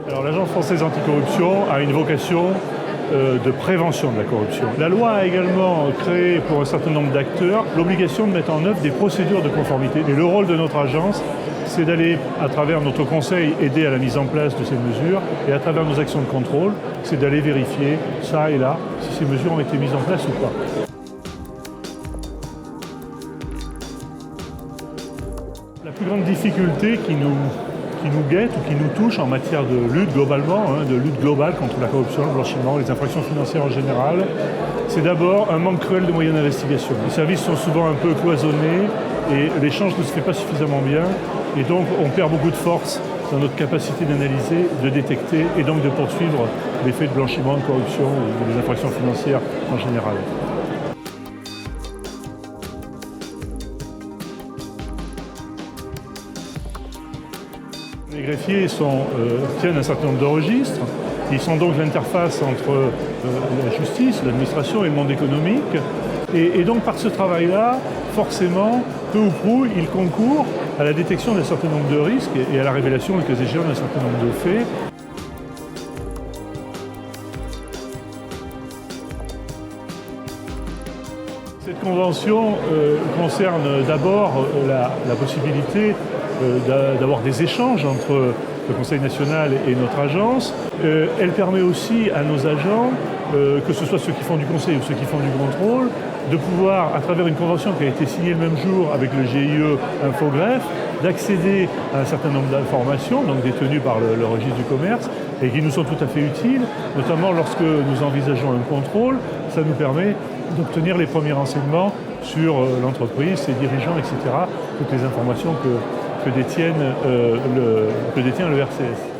Alors, l'Agence française anticorruption a une vocation de prévention de la corruption. La loi a également créé pour un certain nombre d'acteurs l'obligation de mettre en œuvre des procédures de conformité. Et le rôle de notre agence, c'est d'aller, à travers notre conseil, aider à la mise en place de ces mesures, et à travers nos actions de contrôle, c'est d'aller vérifier, ça et là, si ces mesures ont été mises en place ou pas. La plus grande difficulté qui nous guette ou qui nous touche en matière de lutte globalement, de lutte globale contre la corruption, le blanchiment, les infractions financières en général, c'est d'abord un manque cruel de moyens d'investigation. Les services sont souvent un peu cloisonnés et l'échange ne se fait pas suffisamment bien, et donc on perd beaucoup de force dans notre capacité d'analyser, de détecter et donc de poursuivre les faits de blanchiment, de corruption ou des infractions financières en général. Les greffiers tiennent un certain nombre de registres. Ils sont donc l'interface entre la justice, l'administration et le monde économique. Et donc par ce travail-là, forcément, peu ou prou, ils concourent à la détection d'un certain nombre de risques et à la révélation, le cas échéant, d'un certain nombre de faits. Cette convention concerne d'abord la possibilité d'avoir des échanges entre le Conseil national et notre agence. Elle permet aussi à nos agents, que ce soit ceux qui font du conseil ou ceux qui font du contrôle, de pouvoir, à travers une convention qui a été signée le même jour avec le GIE Infogreffe, d'accéder à un certain nombre d'informations, donc détenues par le registre du commerce, et qui nous sont tout à fait utiles, notamment lorsque nous envisageons un contrôle. Ça nous permet d'obtenir les premiers renseignements sur l'entreprise, ses dirigeants, etc., toutes les informations que détient le RCS.